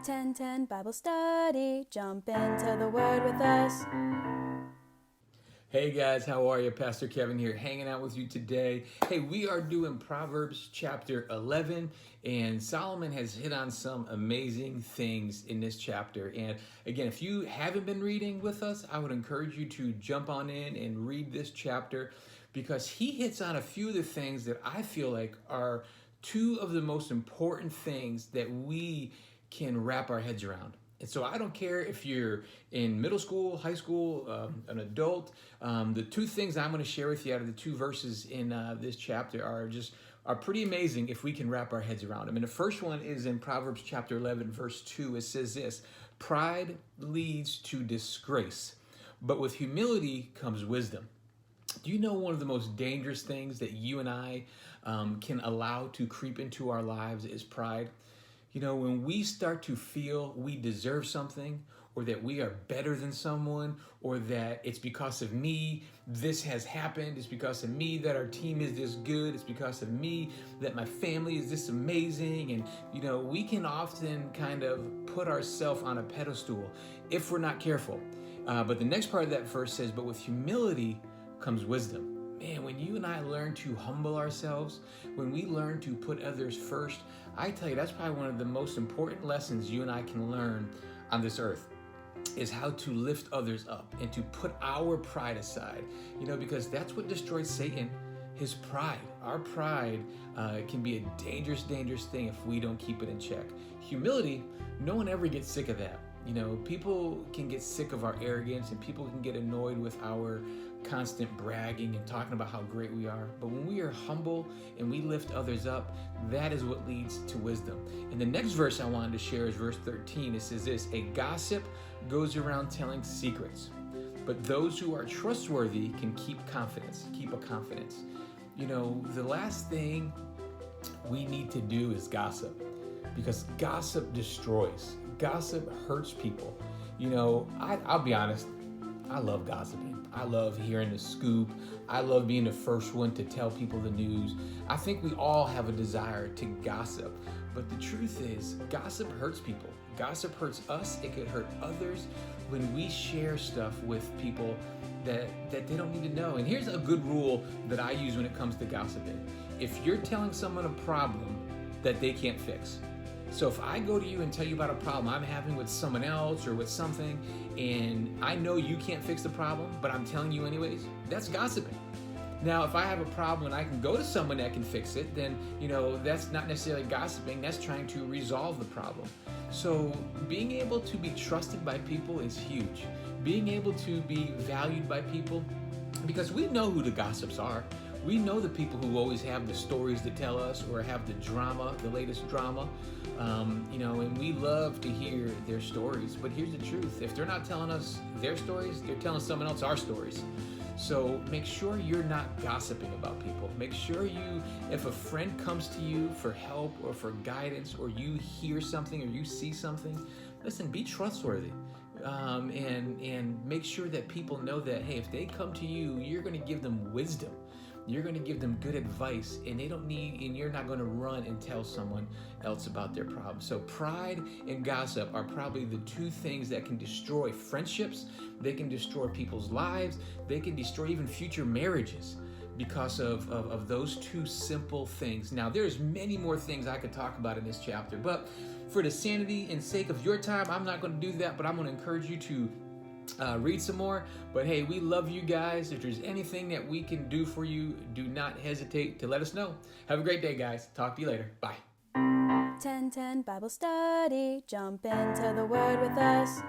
10:10 Bible Study. Jump into the Word with us. Hey guys, how are you? Pastor Kevin here, hanging out with you today. Hey, we are doing Proverbs chapter 11, and Solomon has hit on some amazing things in this chapter. And again, if you haven't been reading with us, I would encourage you to jump on in and read this chapter because he hits on a few of the things that I feel like are two of the most important things that we can wrap our heads around. And so I don't care if you're in middle school, high school, an adult. The two things I'm going to share with you out of the two verses in this chapter are pretty amazing if we can wrap our heads around them. And the first one is in Proverbs chapter 11, verse 2. It says this: "Pride leads to disgrace, but with humility comes wisdom." Do you know one of the most dangerous things that you and I can allow to creep into our lives is pride? You know, when we start to feel we deserve something, or that we are better than someone, or that it's because of me this has happened, it's because of me that our team is this good, it's because of me that my family is this amazing, and you know, we can often kind of put ourselves on a pedestal if we're not careful. But the next part of that verse says, "But with humility comes wisdom." Man, when you and I learn to humble ourselves, when we learn to put others first, I tell you, that's probably one of the most important lessons you and I can learn on this earth, is how to lift others up and to put our pride aside, you know, because that's what destroys Satan, his pride. Our pride can be a dangerous, dangerous thing if we don't keep it in check. Humility, no one ever gets sick of that. You know, people can get sick of our arrogance, and people can get annoyed with our constant bragging and talking about how great we are. But when we are humble and we lift others up, that is what leads to wisdom. And the next verse I wanted to share is verse 13. It says this: "A gossip goes around telling secrets, but those who are trustworthy can keep a confidence." You know, the last thing we need to do is gossip, because gossip destroys. Gossip hurts people. You know, I'll be honest, I love gossiping. I love hearing the scoop. I love being the first one to tell people the news. I think we all have a desire to gossip. But the truth is, gossip hurts people. Gossip hurts us. It could hurt others when we share stuff with people that they don't need to know. And here's a good rule that I use when it comes to gossiping. If you're telling someone a problem that they can't fix, so if I go to you and tell you about a problem I'm having with someone else or with something, and I know you can't fix the problem, but I'm telling you anyways, that's gossiping. Now, if I have a problem and I can go to someone that can fix it, then, you know, that's not necessarily gossiping. That's trying to resolve the problem. So being able to be trusted by people is huge. Being able to be valued by people, because we know who the gossips are. We know the people who always have the stories to tell us, or have the drama, the latest drama, you know, and we love to hear their stories. But here's the truth: if they're not telling us their stories, they're telling someone else our stories. So make sure you're not gossiping about people. Make sure if a friend comes to you for help or for guidance, or you hear something or you see something, listen, be trustworthy. And make sure that people know that, hey, if they come to you, you're going to give them wisdom. You're going to give them good advice, and you're not going to run and tell someone else about their problem. So pride and gossip are probably the two things that can destroy friendships. They can destroy people's lives. They can destroy even future marriages because of those two simple things. Now, there's many more things I could talk about in this chapter, but for the sanity and sake of your time, I'm not going to do that, but I'm going to encourage you to read some more. But hey, we love you guys. If there's anything that we can do for you, do not hesitate to let us know. Have a great day, guys. Talk to you later. Bye. 10:10 Bible Study. Jump into the Word with us.